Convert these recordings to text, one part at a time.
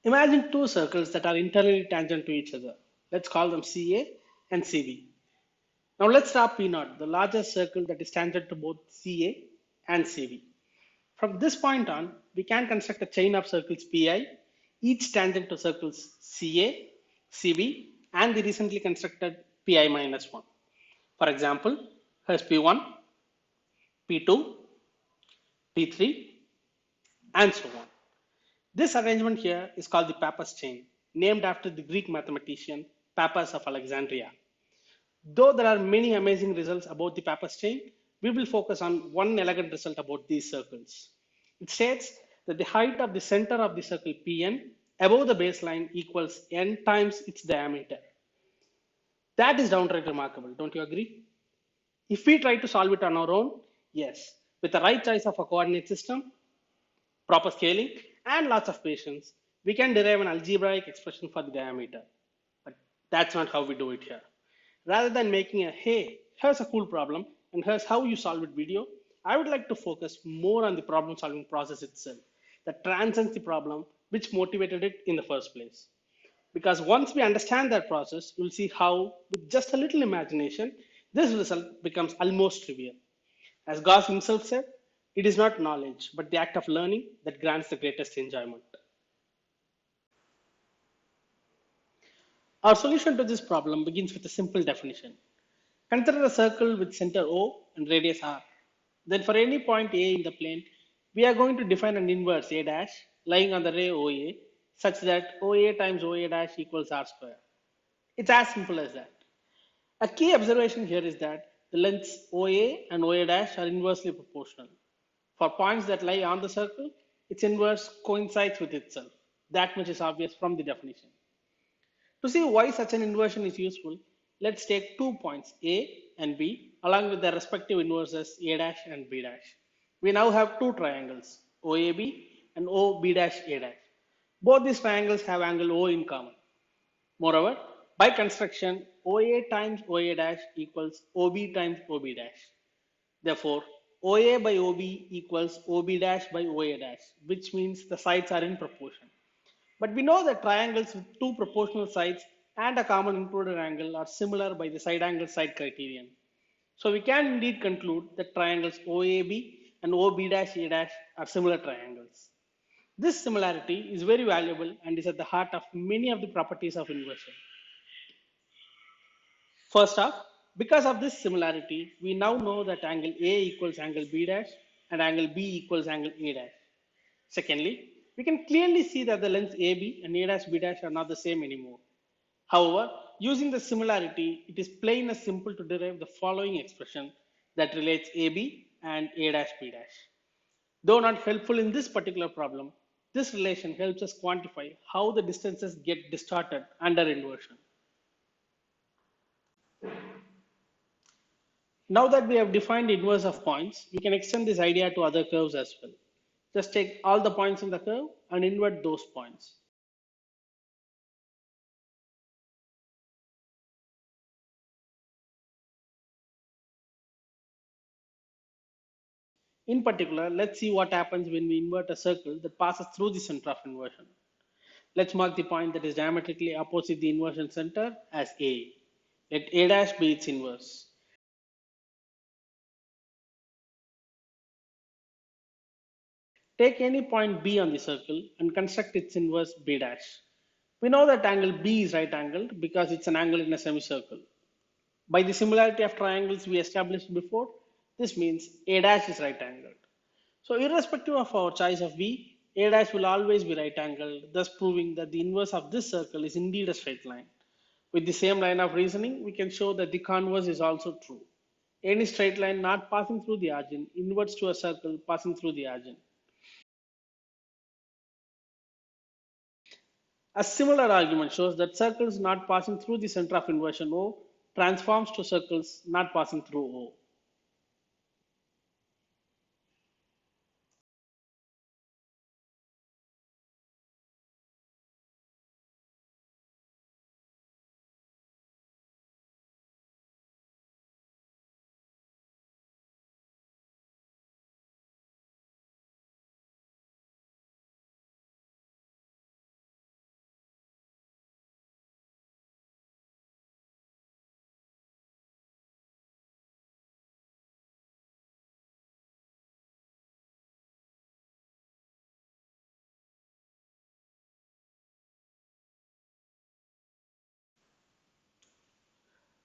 Imagine two circles that are internally tangent to each other. Let's call them CA and CB. Now let's draw P0, the largest circle that is tangent to both CA and CB. From this point on, we can construct a chain of circles Pi, each tangent to circles CA, CB, and the recently constructed Pi minus 1. For example, here's P1, P2, P3, and so on. This arrangement here is called the Pappus chain, named after the Greek mathematician Pappus of Alexandria. Though there are many amazing results about the Pappus chain, we will focus on one elegant result about these circles. It states that the height of the center of the circle Pn above the baseline equals n times its diameter. That is downright remarkable, don't you agree? If we try to solve it on our own, yes, with the right choice of a coordinate system, proper scaling, and lots of patience, we can derive an algebraic expression for the diameter. But that's not how we do it here. Rather than making a hey, here's a cool problem and here's how you solve it video, I would like to focus more on the problem solving process itself that transcends the problem which motivated it in the first place. Because once we understand that process, you'll see how, with just a little imagination, this result becomes almost trivial. As Gauss himself said, it is not knowledge, but the act of learning that grants the greatest enjoyment. Our solution to this problem begins with a simple definition. Consider a circle with center O and radius R. Then for any point A in the plane, we are going to define an inverse A dash lying on the ray OA such that OA times OA dash equals R square. It's as simple as that. A key observation here is that the lengths OA and OA dash are inversely proportional. For points that lie on the circle, its inverse coincides with itself. That much is obvious from the definition. To see why such an inversion is useful, let's take 2 points A and B along with their respective inverses A dash and B dash. We now have two triangles, OAB and OB dash A dash. Both these triangles have angle O in common. Moreover, by construction, OA times OA dash equals OB times OB dash. Therefore, OA by OB equals OB dash by OA dash, which means the sides are in proportion. But we know that triangles with two proportional sides and a common included angle are similar by the side angle side criterion. So we can indeed conclude that triangles OAB and OB dash A dash are similar triangles. This similarity is very valuable and is at the heart of many of the properties of inversion. First off, because of this similarity, we now know that angle A equals angle B dash and angle B equals angle A dash. Secondly, we can clearly see that the lengths AB and A dash B dash are not the same anymore. However, using the similarity, it is plain and simple to derive the following expression that relates AB and A dash B dash. Though not helpful in this particular problem, this relation helps us quantify how the distances get distorted under inversion. Now that we have defined inverse of points, we can extend this idea to other curves as well. Just take all the points in the curve and invert those points. In particular, let's see what happens when we invert a circle that passes through the center of inversion. Let's mark the point that is diametrically opposite the inversion center as A. Let A dash be its inverse. Take any point B on the circle and construct its inverse B dash. We know that angle B is right angled because it's an angle in a semicircle. By the similarity of triangles we established before, this means A dash is right angled. So irrespective of our choice of B, A dash will always be right angled, thus proving that the inverse of this circle is indeed a straight line. With the same line of reasoning, we can show that the converse is also true. Any straight line not passing through the origin inverts to a circle passing through the origin. A similar argument shows that circles not passing through the center of inversion O transforms to circles not passing through O.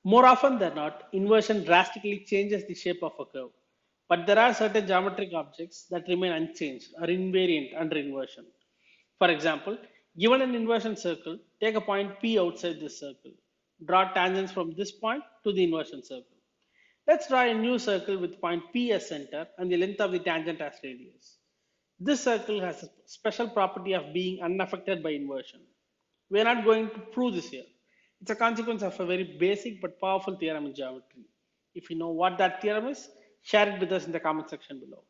More often than not, inversion drastically changes the shape of a curve. But there are certain geometric objects that remain unchanged or invariant under inversion. For example, given an inversion circle, take a point P outside this circle. Draw tangents from this point to the inversion circle. Let's draw a new circle with point P as center and the length of the tangent as radius. This circle has a special property of being unaffected by inversion. We are not going to prove this here. It's a consequence of a very basic but powerful theorem in geometry. If you know what that theorem is, share it with us in the comment section below.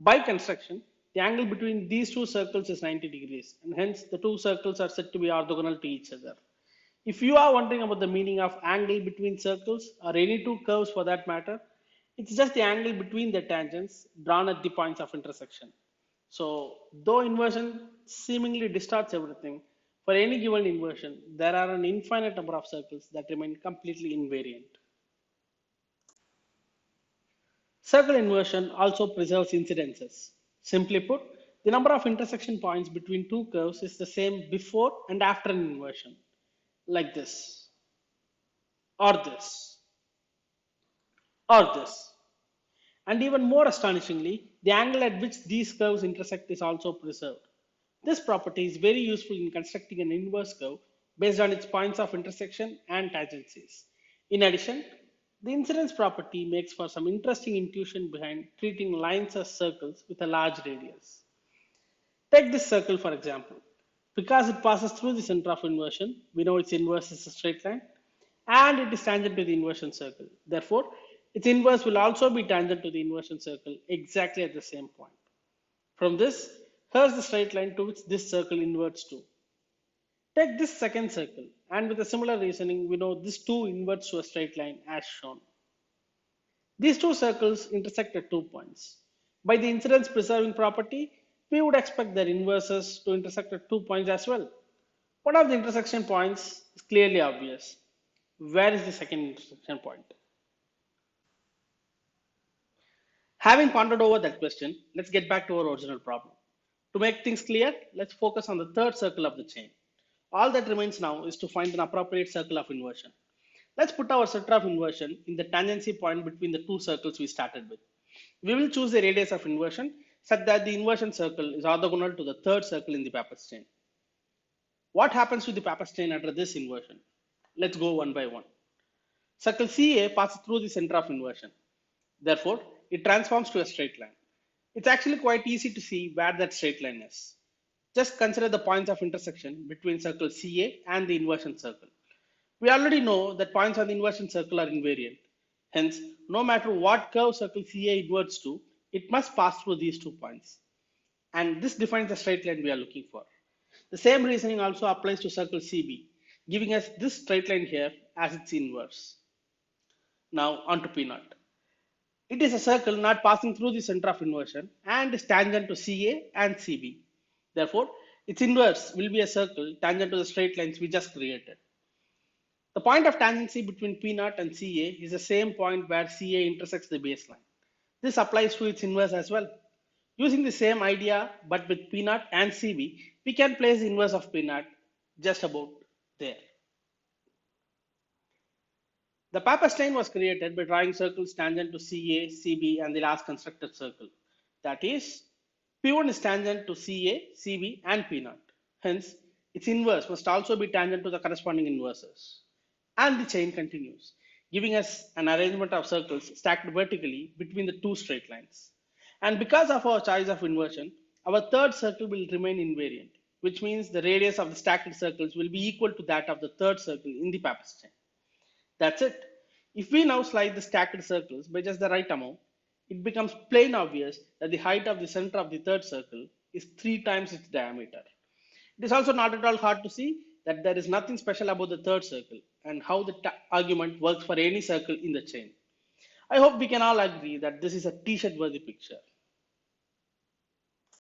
By construction, the angle between these two circles is 90 degrees, and hence the two circles are said to be orthogonal to each other. If you are wondering about the meaning of angle between circles or any two curves for that matter, it's just the angle between the tangents drawn at the points of intersection. So, though inversion seemingly distorts everything, for any given inversion, there are an infinite number of circles that remain completely invariant. Circle inversion also preserves incidences. Simply put, the number of intersection points between two curves is the same before and after an inversion, like this, or this, or this. And even more astonishingly, the angle at which these curves intersect is also preserved. This property is very useful in constructing an inverse curve based on its points of intersection and tangencies. In addition, the incidence property makes for some interesting intuition behind treating lines as circles with a large radius. Take this circle for example. Because it passes through the center of inversion, we know its inverse is a straight line and it is tangent to the inversion circle. Therefore, its inverse will also be tangent to the inversion circle exactly at the same point. From this, here's the straight line to which this circle inverts to. Take this second circle, and with a similar reasoning, we know this too inverts to a straight line as shown. These two circles intersect at 2 points. By the incidence preserving property, we would expect their inverses to intersect at 2 points as well. One of the intersection points is clearly obvious. Where is the second intersection point? Having pondered over that question, let's get back to our original problem. To make things clear, let's focus on the third circle of the chain. All that remains now is to find an appropriate circle of inversion. Let's put our center of inversion in the tangency point between the two circles we started with. We will choose the radius of inversion such that the inversion circle is orthogonal to the third circle in the Pappus chain. What happens to the Pappus chain under this inversion? Let's go one by one. Circle CA passes through the center of inversion. Therefore, it transforms to a straight line. It's actually quite easy to see where that straight line is. Just consider the points of intersection between circle CA and the inversion circle. We already know that points on the inversion circle are invariant. Hence, no matter what curve circle CA inverts to, it must pass through these 2 points. And this defines the straight line we are looking for. The same reasoning also applies to circle CB, giving us this straight line here as its inverse. Now on to P naught. It is a circle not passing through the center of inversion and is tangent to CA and CB. Therefore, its inverse will be a circle tangent to the straight lines we just created. The point of tangency between P naught and CA is the same point where CA intersects the baseline. This applies to its inverse as well. Using the same idea but with P naught and CB, we can place the inverse of P naught just about there. The Pappus chain was created by drawing circles tangent to CA, CB, and the last constructed circle. That is, P1 is tangent to CA, CB, and P naught. Hence, its inverse must also be tangent to the corresponding inverses. And the chain continues, giving us an arrangement of circles stacked vertically between the two straight lines. And because of our choice of inversion, our third circle will remain invariant, which means the radius of the stacked circles will be equal to that of the third circle in the Pappus chain. That's it. If we now slide the stacked circles by just the right amount, it becomes plain obvious that the height of the center of the third circle is 3 times its diameter. It is also not at all hard to see that there is nothing special about the third circle and how the argument works for any circle in the chain. I hope we can all agree that this is a t-shirt worthy picture.